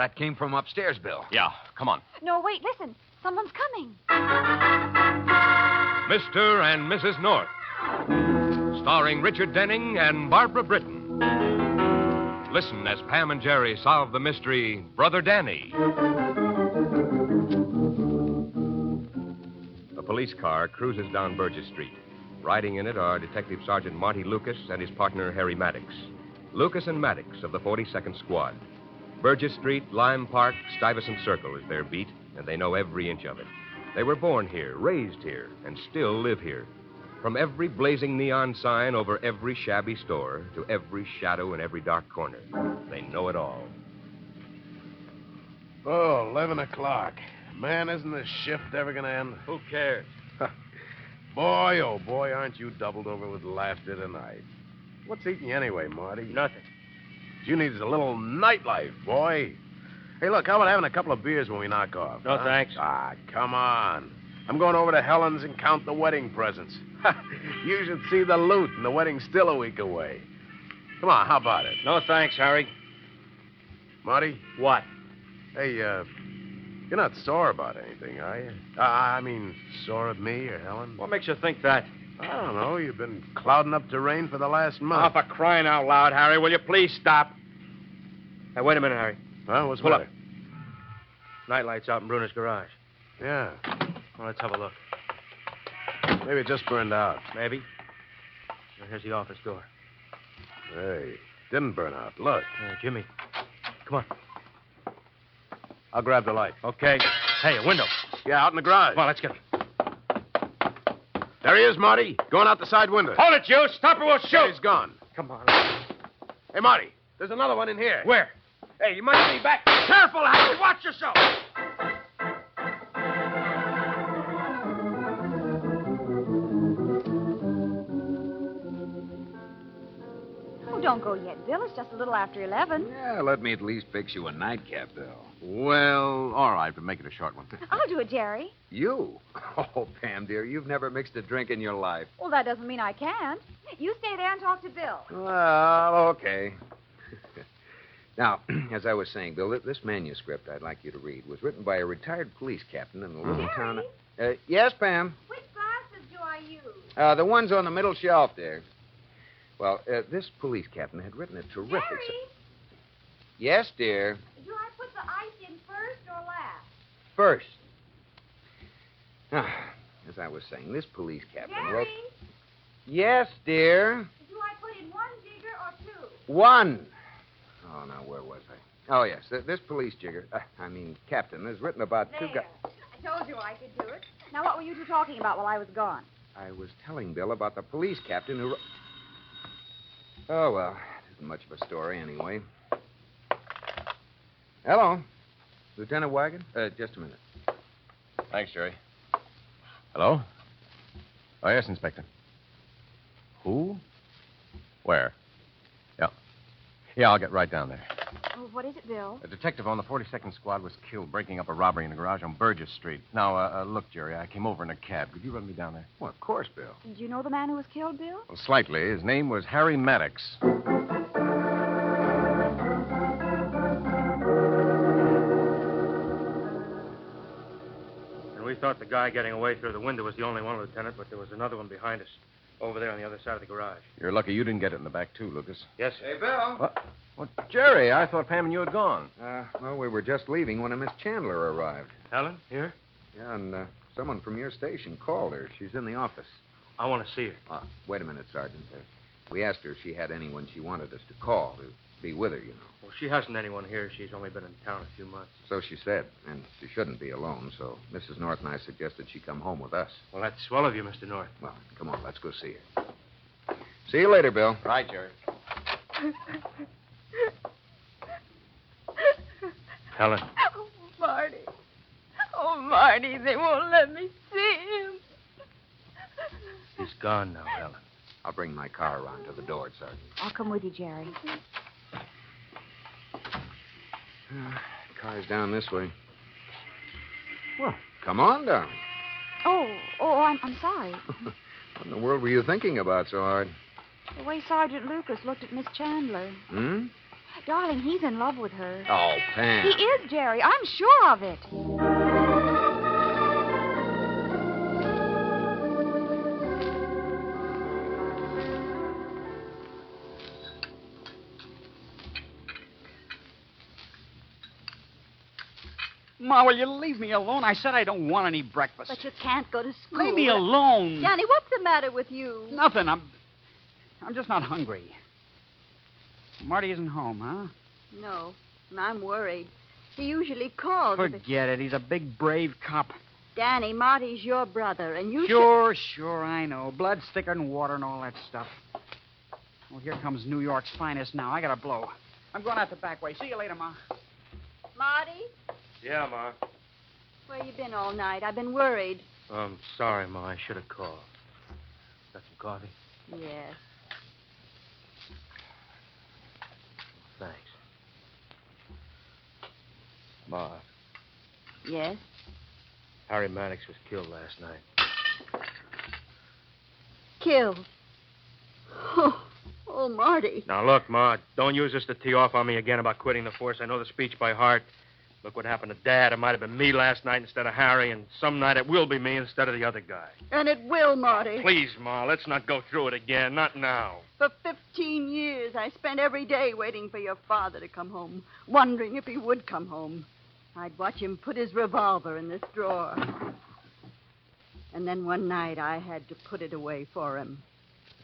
That came from upstairs, Bill. Yeah, come on. No, wait, listen. Someone's coming. Mr. and Mrs. North, starring Richard Denning and Barbara Britton. Listen as Pam and Jerry solve the mystery, Brother Danny. A police car cruises down Burgess Street. Riding in it are Detective Sergeant Marty Lucas and his partner Harry Maddox. Lucas and Maddox of the 42nd Squad. Burgess Street, Lime Park, Stuyvesant Circle is their beat, and they know every inch of it. They were born here, raised here, and still live here. From every blazing neon sign over every shabby store to every shadow in every dark corner, they know it all. Oh, 11 o'clock. Man, isn't this shift ever going to end? Who cares? Boy, oh boy, aren't you doubled over with laughter tonight. What's eating you anyway, Marty? Nothing. You need a little nightlife, boy. Hey, look, how about having a couple of beers when we knock off? No, thanks. Ah, come on. I'm going over to Helen's and count the wedding presents. You should see the loot, and the wedding's still a week away. Come on, how about it? No, thanks, Harry. Marty? What? Hey, you're not sore about anything, are you? I mean, sore at me or Helen? What makes you think that? I don't know. You've been clouding up terrain for the last Oh, month. for crying out loud, Harry, will you please stop? Hey, wait a minute, Harry. Huh? What's the Pull matter? up. Nightlight's out in Bruner's garage. Yeah. Well, let's have a look. Maybe it just burned out. Maybe. So here's the office door. Hey, didn't burn out. Look. Jimmy. Come on. I'll grab the light. Okay. Hey, a window. Yeah, out in the garage. Come on, let's get him. There he is, Marty. Going out the side window. Hold it, you. Stop or we'll shoot. Yeah, he's gone. Come on. Hey, Marty, there's another one in here. Where? Hey, you might be back. Careful, Harry. Watch yourself. Oh, don't go yet, Bill. It's just a little after 11. Yeah, let me at least fix you a nightcap, Bill. Well, all right, but make it a short one. I'll do it, Jerry. You? Oh, Pam, dear, you've never mixed a drink in your life. Well, that doesn't mean I can't. You stay there and talk to Bill. Well, okay. Now, as I was saying, Bill, this manuscript I'd like you to read was written by a retired police captain in the little town of... yes, Pam? Which glasses do I use? The ones on the middle shelf there. Well, this police captain had written a terrific... Jerry? Yes, dear. Do I put the ice in first or last? First. As I was saying, this police captain wrote... Jerry? Yes, dear. Do I put in one jigger or two? One. Oh, now, where was I? Oh, yes. This police captain has written about two guys... I told you I could do it. Now, what were you two talking about while I was gone? I was telling Bill about the police captain who... Oh, well, it isn't much of a story anyway. Hello. Lieutenant Wagon? Just a minute. Thanks, Jerry. Hello? Oh, yes, Inspector. Who? Where? Yeah, I'll get right down there. Oh, what is it, Bill? A detective on the 42nd Squad was killed breaking up a robbery in a garage on Burgess Street. Now, look, Jerry, I came over in a cab. Could you run me down there? Well, of course, Bill. Did you know the man who was killed, Bill? Well, slightly. His name was Harry Maddox. And we thought the guy getting away through the window was the only one, Lieutenant, but there was another one behind us. Over there on the other side of the garage. You're lucky you didn't get it in the back, too, Lucas. Yes. Hey, Bill. What? Well, Jerry, I thought Pam and you had gone. Well, we were just leaving when a Miss Chandler arrived. Helen, here? Yeah, and someone from your station called her. She's in the office. I want to see her. Wait a minute, Sergeant. We asked her if she had anyone she wanted us to call to be with her, you know. Well, she hasn't anyone here. She's only been in town a few months. So she said, and she shouldn't be alone, so Mrs. North and I suggested she come home with us. Well, that's swell of you, Mr. North. Well, come on, let's go see her. See you later, Bill. Right, Jerry. Helen. Oh, Marty. Oh, Marty, they won't let me see him. He's gone now, Helen. I'll bring my car around to the door, Sergeant. I'll come with you, Jerry. Car's down this way. Well, come on down. I'm sorry. What in the world were you thinking about so hard? The way Sergeant Lucas looked at Miss Chandler. Hmm? Darling, he's in love with her. Oh, Pam. He is, Jerry. I'm sure of it. Ma, will you leave me alone? I said I don't want any breakfast. But you can't go to school. Leave me alone. Danny, what's the matter with you? Nothing. I'm just not hungry. Marty isn't home, huh? No, and I'm worried. He usually calls. Forget it. He's a big, brave cop. Danny, Marty's your brother, and you Sure, I know. Blood's thicker than water and all that stuff. Well, here comes New York's finest now. I gotta blow. I'm going out the back way. See you later, Ma. Marty, Yeah, Ma. where you been all night? I've been worried. I'm sorry, Ma. I should have called. Got some coffee? Yes. Thanks. Ma, Yes? Harry Maddox was killed last night. Killed. Oh, Marty. Now, look, Ma, don't use this to tee off on me again about quitting the force. I know the speech by heart. Look what happened to Dad. It might have been me last night instead of Harry, and some night it will be me instead of the other guy. And it will, Marty. Please, Ma, let's not go through it again. Not now. For 15 years, I spent every day waiting for your father to come home, wondering if he would come home. I'd watch him put his revolver in this drawer. And then one night, I had to put it away for him.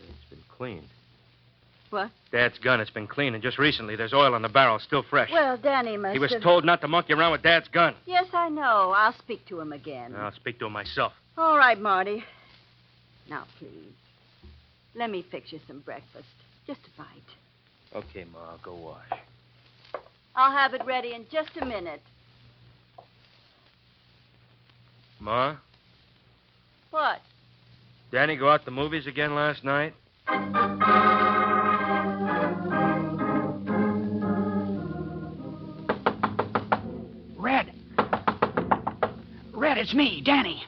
It's been cleaned. What? Dad's gun, it's been cleaned, and just recently there's oil on the barrel, still fresh. Well, Danny must He was have... told not to monkey around with Dad's gun. Yes, I know. I'll speak to him again. I'll speak to him myself. All right, Marty. Now, please, let me fix you some breakfast. Just a bite. Okay, Ma, I'll go wash. I'll have it ready in just a minute. Ma, What? Danny go out to the movies again last night? Red, it's me, Danny.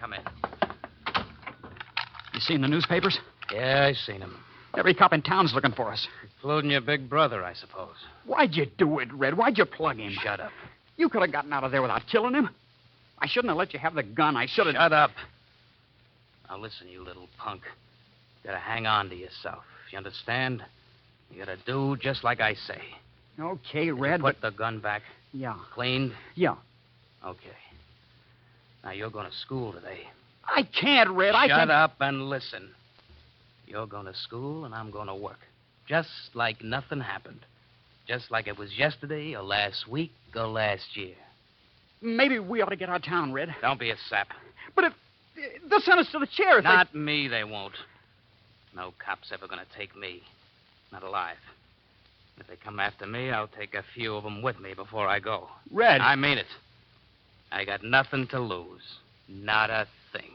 Come in. You seen the newspapers? Yeah, I seen him. Every cop in town's looking for us. Including your big brother, I suppose. Why'd you do it, Red? Why'd you plug him? Shut up. You could have gotten out of there without killing him. I shouldn't have let you have the gun. I should have... Shut up. Now listen, you little punk. You gotta hang on to yourself. You understand? You gotta do just like I say. Okay, Red, Put the gun back. Yeah. Cleaned? Yeah. Okay. Now you're going to school today. I can't, Red. I Shut can't... up and listen. You're going to school and I'm going to work. Just like nothing happened. Just like it was yesterday or last week or last year. Maybe we ought to get out of town, Red. Don't be a sap. But if... they'll send us to the chair if Not me, they won't. No cop's ever going to take me. Not alive. If they come after me, I'll take a few of them with me before I go. Red. I mean it. I got nothing to lose. Not a thing.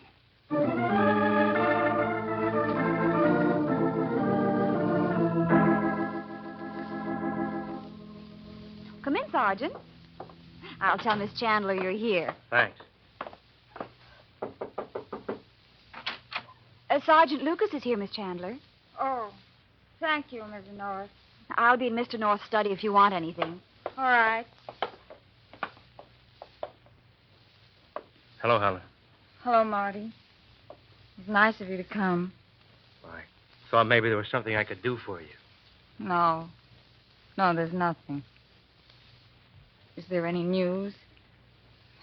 Come in, Sergeant. I'll tell Miss Chandler you're here. Thanks. Sergeant Lucas is here, Miss Chandler. Oh, thank you, Mrs. North. I'll be in Mr. North's study if you want anything. All right. Hello, Helen. Hello, Marty. It's nice of you to come. I thought maybe there was something I could do for you. No. No, there's nothing. Is there any news?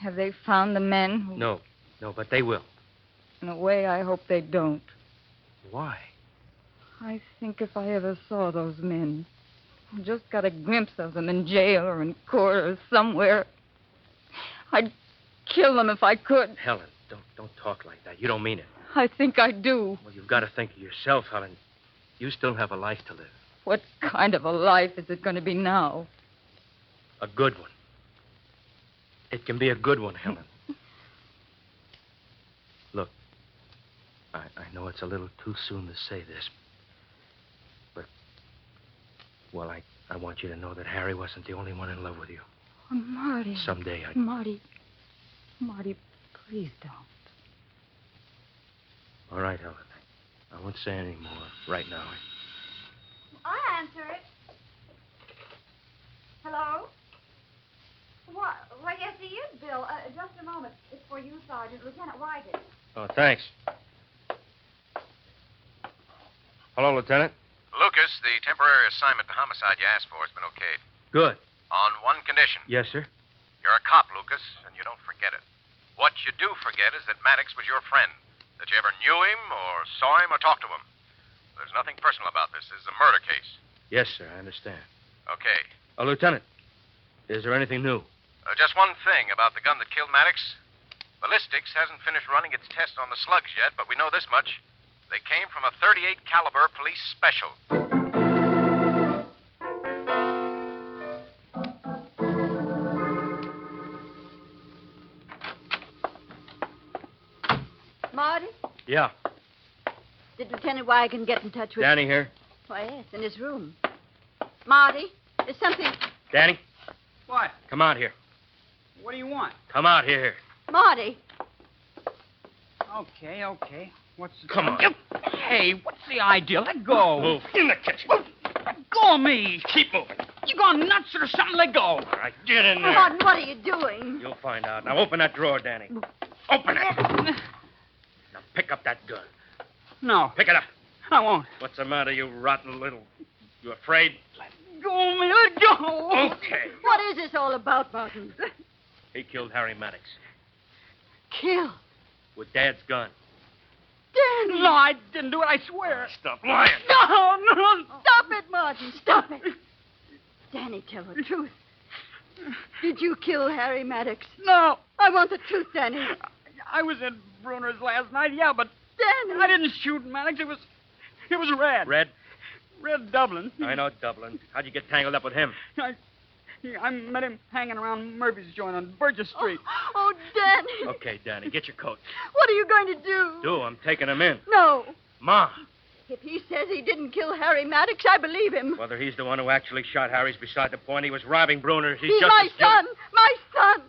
Have they found the men who... No, but they will. In a way, I hope they don't. Why? I think if I ever saw those men, just got a glimpse of them in jail or in court or somewhere, I'd kill them if I could. Helen, don't talk like that. You don't mean it. I think I do. Well, you've got to think of yourself, Helen. You still have a life to live. What kind of a life is it going to be now? A good one. It can be a good one, Helen. Look, I know it's a little too soon to say this, but, well, I want you to know that Harry wasn't the only one in love with you. Oh, Marty. Someday Marty, please don't. All right, Helen. I won't say any more right now. answer it. Hello? What? Why, yes, he is, Bill. Just a moment. It's for you, Sergeant. Lieutenant White. Oh, thanks. Hello, Lieutenant. Lucas, the temporary assignment to homicide you asked for has been okayed. Good. On one condition. Yes, sir. You're a cop, Lucas, and you don't forget it. What you do forget is that Maddox was your friend, that you ever knew him or saw him or talked to him. There's nothing personal about this. This is a murder case. Yes, sir, I understand. Okay. Lieutenant, is there anything new? Just one thing about the gun that killed Maddox. Ballistics hasn't finished running its tests on the slugs yet, but we know this much. They came from a .38 caliber police special. Marty, Yeah. did Lieutenant Wigan get in touch with... Danny here. Why, yes, in his room. Marty, there's something... Danny, What? come out here. What do you want? Come out here. Marty, Okay. What's the... Come on. Hey, what's the idea? Let go. Move. In the kitchen. Let go of me. Keep moving. You gone nuts or something? Let go. All right, get in there. Martin, what are you doing? You'll find out. Now open that drawer, Danny. Open it. Now pick up that gun. No, Pick it up. I won't. What's the matter, you rotten little... You afraid? Go of me. Let go. Okay. What is this all about, Martin? He killed Harry Maddox Kill. with Dad's gun. Danny. No, I didn't do it. I swear. Stop lying. No. Stop it, Martin. Stop it. Danny, tell the truth. Did you kill Harry Maddox? No. I want the truth, Danny. I was in Bruner's last night, yeah, but Danny. I didn't shoot Maddox. It was Red. Red? Red Dublin. I know Dublin. How'd you get tangled up with him? I met him hanging around Murphy's joint on Burgess Street. Oh, Danny. Okay, Danny, get your coat. What are you going to do? I'm taking him in. No. Ma, If he says he didn't kill Harry Maddox, I believe him. whether he's the one who actually shot Harry's beside the point. He was robbing Bruner. He's just my as guilty. son. My son.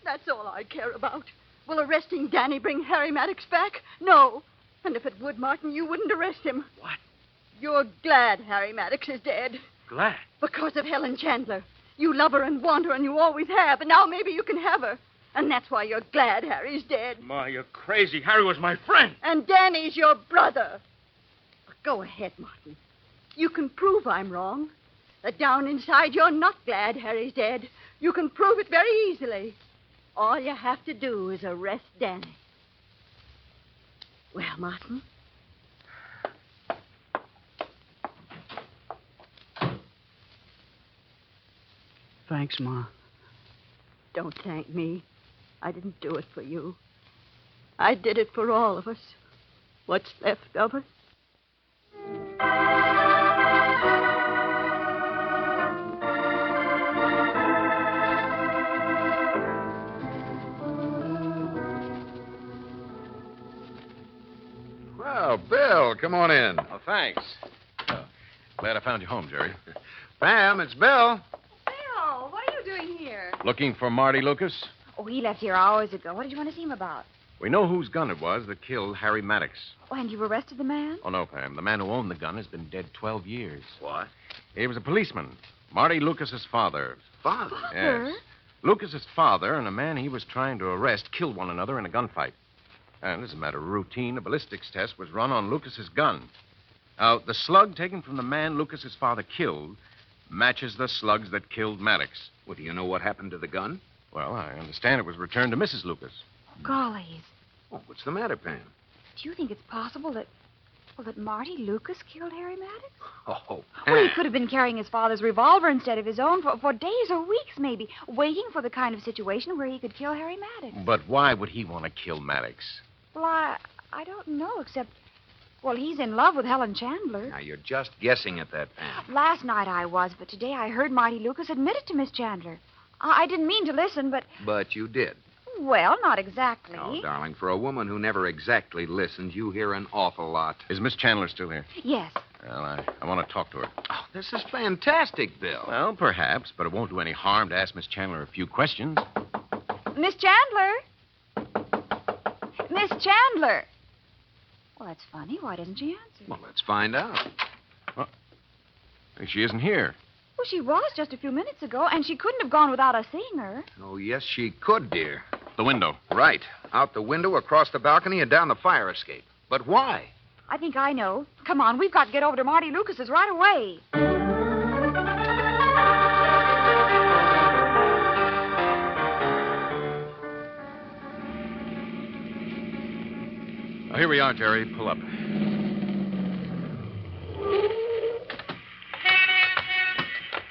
That's all I care about. Will arresting Danny bring Harry Maddox back? No. And if it would, Martin, you wouldn't arrest him. What? You're glad Harry Maddox is dead. Glad. Because of Helen Chandler. You love her and want her, and you always have. And now maybe you can have her. And that's why you're glad Harry's dead. Ma, you're crazy. Harry was my friend. And Danny's your brother. But go ahead, Martin. You can prove I'm wrong. That down inside you're not glad Harry's dead. You can prove it very easily. All you have to do is arrest Danny. Well, Martin? Thanks, Ma. Don't thank me. I didn't do it for you. I did it for all of us. What's left of us? Well, Bill, come on in. Oh, thanks. Oh, glad I found you home, Jerry. Pam, it's Bill. Bill, what are you doing here? Looking for Marty Lucas? Oh, he left here hours ago. What did you want to see him about? We know whose gun it was that killed Harry Maddox. Oh, and you arrested the man? Oh, no, Pam. The man who owned the gun has been dead 12 years. What? He was a policeman. Marty Lucas's father. Father? Yes. Lucas's father and a man he was trying to arrest killed one another in a gunfight. And as a matter of routine, a ballistics test was run on Lucas's gun. Now, the slug taken from the man Lucas's father killed matches the slugs that killed Maddox. Well, do you know what happened to the gun? Well, I understand it was returned to Mrs. Lucas. Gollies. Oh, what's the matter, Pam? Do you think it's possible that Marty Lucas killed Harry Maddox? Oh, Well, he Pam. could have been carrying his father's revolver instead of his own for days or weeks, maybe, waiting for the kind of situation where he could kill Harry Maddox. But why would he want to kill Maddox? Well, I don't know, except, well, he's in love with Helen Chandler. Now, you're just guessing at that, Pam. Last night I was, but today I heard Marty Lucas admit it to Miss Chandler. I didn't mean to listen, but, But you did. well, not exactly. Oh, darling, for a woman who never exactly listens, you hear an awful lot. Is Miss Chandler still here? Yes. Well, I want to talk to her. Oh, this is fantastic, Bill. Well, perhaps, but it won't do any harm to ask Miss Chandler a few questions. Miss Chandler? Miss Chandler. Well, that's funny. Why doesn't she answer? Well, let's find out. She isn't here. Well, she was just a few minutes ago, and she couldn't have gone without us seeing her. Oh, yes, she could, dear. The window. Right. Out the window, across the balcony, and down the fire escape. But why? I think I know. Come on, we've got to get over to Marty Lucas's right away. Oh, here we are, Jerry. Pull up.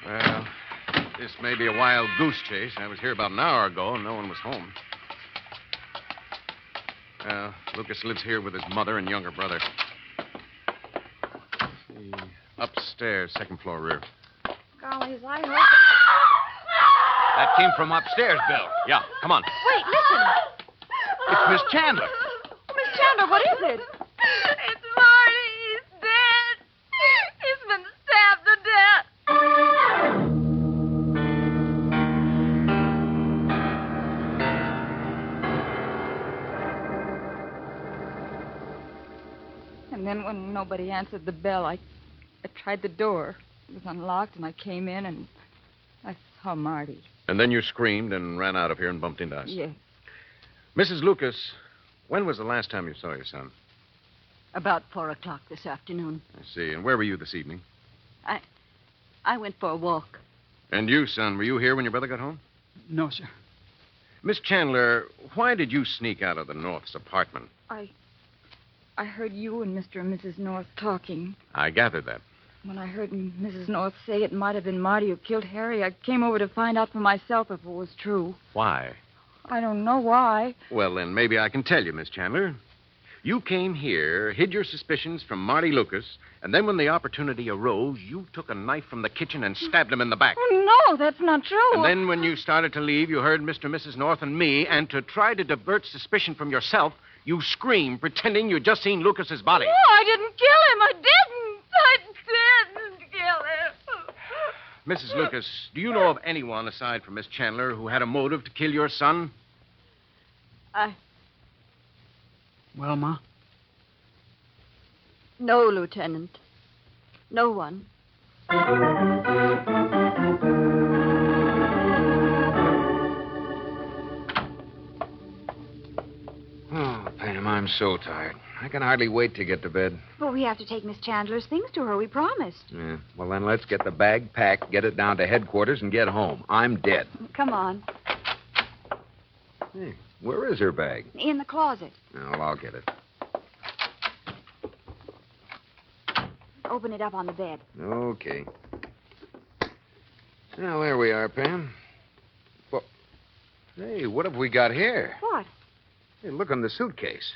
Well, this may be a wild goose chase. I was here about an hour ago, and no one was home. Well, Lucas lives here with his mother and younger brother. Let's see. Upstairs, second floor rear. Golly, as I hope. That came from upstairs, Bill. Yeah, come on. Wait, listen. It's Miss Chandler. Miss Chandler, what is it? It's Marty. He's dead. He's been stabbed to death. And then when nobody answered the bell, I tried the door. It was unlocked, and I came in, and I saw Marty. And then you screamed and ran out of here and bumped into us. Yes. Mrs. Lucas, when was the last time you saw your son? About 4 o'clock this afternoon. I see. And where were you this evening? I went for a walk. And you, son, were you here when your brother got home? No, sir. Miss Chandler, why did you sneak out of the North's apartment? I heard you and Mr. and Mrs. North talking. I gathered that. When I heard Mrs. North say it might have been Marty who killed Harry, I came over to find out for myself if it was true. Why? I don't know why. Well, then maybe I can tell you, Miss Chandler. You came here, hid your suspicions from Marty Lucas, and then when the opportunity arose, you took a knife from the kitchen and stabbed him in the back. Oh, no, that's not true. And then when you started to leave, you heard Mr. and Mrs. North and me, and to try to divert suspicion from yourself, you screamed, pretending you'd just seen Lucas's body. No, I didn't kill him. I didn't kill him. Mrs. Lucas, do you know of anyone aside from Miss Chandler who had a motive to kill your son? Well, Ma? No, Lieutenant. No one. Oh, Pam, I'm so tired. I can hardly wait to get to bed. But we have to take Miss Chandler's things to her. We promised. Yeah. Well, then let's get the bag packed, get it down to headquarters, and get home. I'm dead. Come on. Hey, where is her bag? In the closet. Well, I'll get it. Open it up on the bed. Okay. Well, there we are, Pam. Well, hey, what have we got here? What? Hey, look on the suitcase.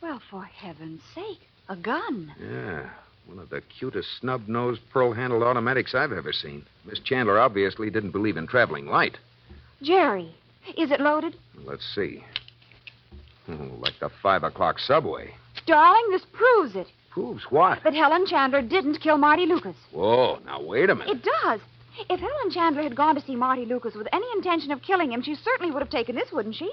Well, for heaven's sake, a gun. Yeah, one of the cutest snub-nosed, pearl-handled automatics I've ever seen. Miss Chandler obviously didn't believe in traveling light. Jerry, is it loaded? Let's see. Oh, like the 5 o'clock subway. Darling, this proves it. Proves what? That Helen Chandler didn't kill Marty Lucas. Whoa, now wait a minute. It does. If Helen Chandler had gone to see Marty Lucas with any intention of killing him, she certainly would have taken this, wouldn't she?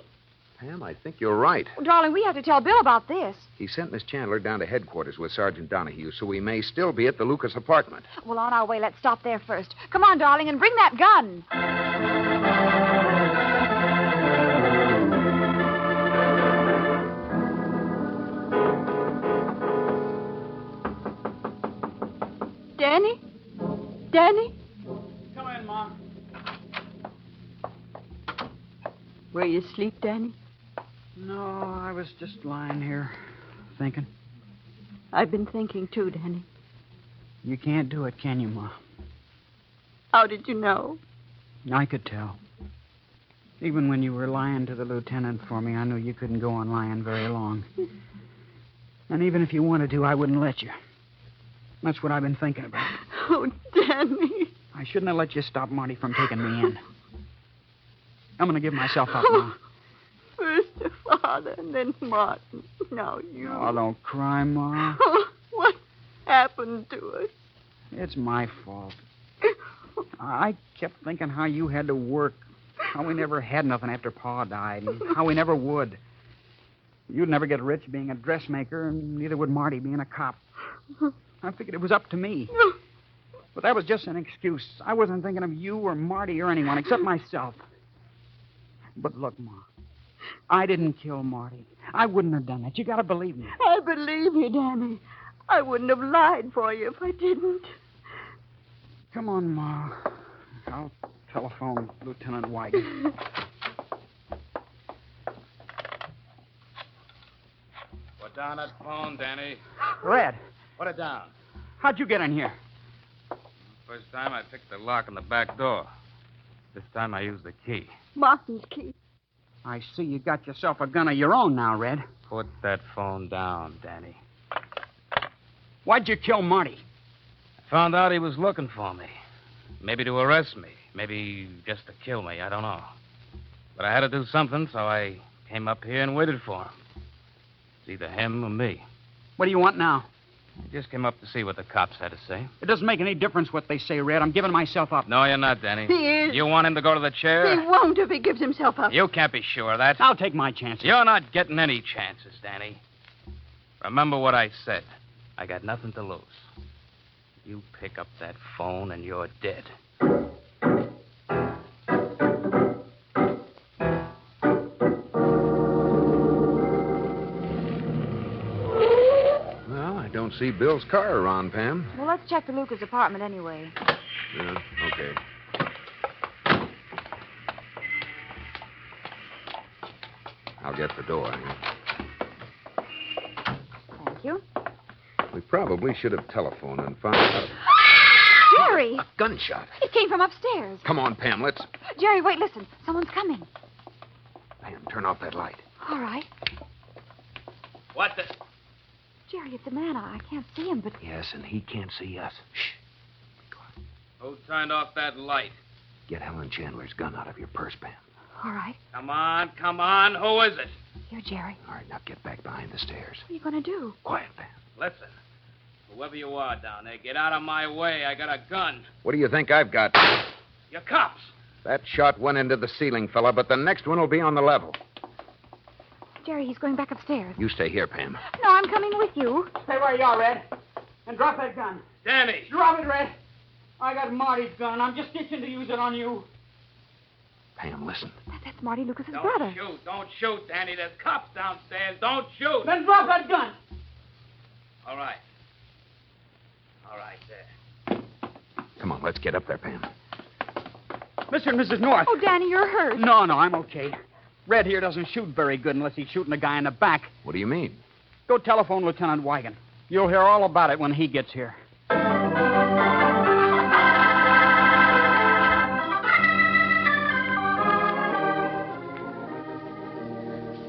Pam, I think you're right. Well, darling, we have to tell Bill about this. He sent Miss Chandler down to headquarters with Sergeant Donahue, so we may still be at the Lucas apartment. Well, on our way, let's stop there first. Come on, darling, and bring that gun. Danny? Danny? Come in, Mom. Were you asleep, Danny? No, I was just lying here, thinking. I've been thinking, too, Danny. You can't do it, can you, Ma? How did you know? I could tell. Even when you were lying to the lieutenant for me, I knew you couldn't go on lying very long. And even if you wanted to, I wouldn't let you. That's what I've been thinking about. Oh, Danny. I shouldn't have let you stop Marty from taking me in. I'm going to give myself up, Ma. First your father, and then Martin. Now you. Oh, don't cry, Ma. What happened to us? It's my fault. I kept thinking how you had to work, how we never had nothing after Pa died, and how we never would. You'd never get rich being a dressmaker, and neither would Marty being a cop. I figured it was up to me. But that was just an excuse. I wasn't thinking of you or Marty or anyone except myself. But look, Ma, I didn't kill Marty. I wouldn't have done it. You got to believe me. I believe you, Danny. I wouldn't have lied for you if I didn't. Come on, Ma. I'll telephone Lieutenant Wigan. Put down that phone, Danny. Red, Put it down. how'd you get in here? First time I picked the lock on the back door. This time I used the key. Martin's key. I see you got yourself a gun of your own now, Red. Put that phone down, Danny. Why'd you kill Marty? I found out he was looking for me. Maybe to arrest me. Maybe just to kill me. I don't know. But I had to do something, so I came up here and waited for him. It's either him or me. What do you want now? I just came up to see what the cops had to say. It doesn't make any difference what they say, Red. I'm giving myself up. No, you're not, Danny. He is. You want him to go to the chair? He won't if he gives himself up. You can't be sure of that. I'll take my chances. You're not getting any chances, Danny. Remember what I said. I got nothing to lose. You pick up that phone and you're dead. Well, I don't see Bill's car around, Pam. Well, let's check the Lucas apartment anyway. Yeah, okay. I'll get the door. Thank you. We probably should have telephoned and found out. Jerry! A gunshot. It came from upstairs. Come on, Pam, let's... Jerry, wait, listen. Someone's coming. Pam, turn off that light. All right. What the... Jerry, it's a man. I can't see him, but... Yes, and he can't see us. Shh. Who turned off that light? Get Helen Chandler's gun out of your purse, Pam. All right. Come on. Who is it? Here, Jerry. All right, now get back behind the stairs. What are you going to do? Quiet, Pam. Listen. Whoever you are down there, get out of my way. I got a gun. What do you think I've got? You're cops. That shot went into the ceiling, fella, but the next one will be on the level. Jerry, he's going back upstairs. You stay here, Pam. No, I'm coming with you. Stay where you are, Red. And drop that gun. Danny. Drop it, Red. I got Marty's gun. I'm just itching to use it on you. Pam, listen. That's Marty Lucas's Don't brother. shoot. Don't shoot, Danny. There's cops downstairs. Don't shoot. Then drop that gun. All right. All right, there. Come on, let's get up there, Pam. Mr. and Mrs. North. Oh, Danny, you're hurt. No, I'm okay. Red here doesn't shoot very good unless he's shooting a guy in the back. What do you mean? Go telephone Lieutenant Wigan. You'll hear all about it when he gets here.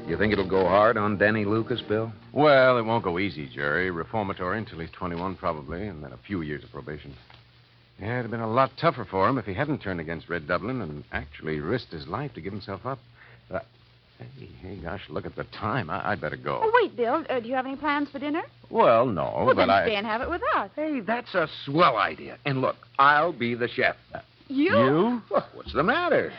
You think it'll go hard on Danny Lucas, Bill? Well, it won't go easy, Jerry. Reformatory until he's 21, probably, and then a few years of probation. Yeah, it'd have been a lot tougher for him if he hadn't turned against Red Dublin and actually risked his life to give himself up. Hey, gosh, look at the time. I'd better go. Oh, wait, Bill. Do you have any plans for dinner? Well, no, Well, but then stay and have it with us. Hey, that's a swell idea. And look, I'll be the chef. You? You? Well, what's the matter?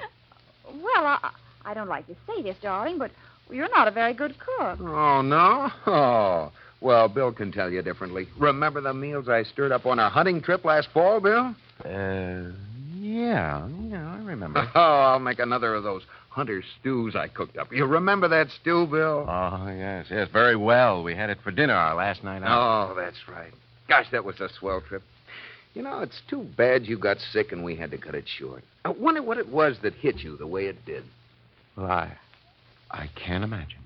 Well, I don't like to say this, darling, but you're not a very good cook. Oh, no? Oh. Well, Bill can tell you differently. Remember the meals I stirred up on our hunting trip last fall, Bill? Yeah, I remember. Oh, I'll make another of those hunter stews I cooked up. You remember that stew, Bill? Oh, yes, very well. We had it for dinner our last night out. Oh, that's right. Gosh, that was a swell trip. You know, it's too bad you got sick and we had to cut it short. I wonder what it was that hit you the way it did. Well, I can't imagine.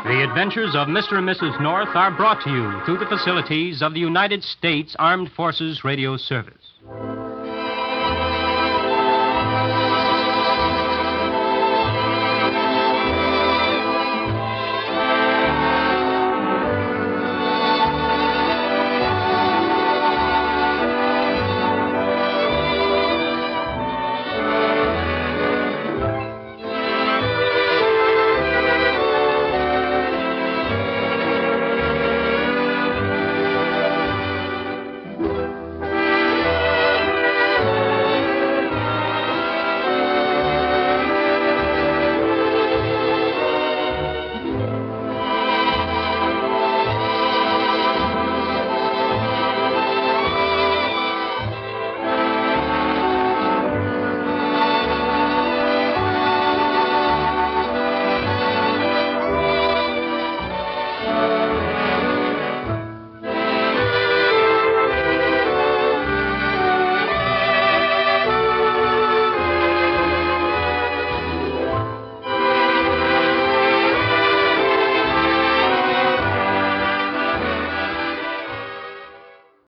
The Adventures of Mr. and Mrs. North are brought to you through the facilities of the United States Armed Forces Radio Service.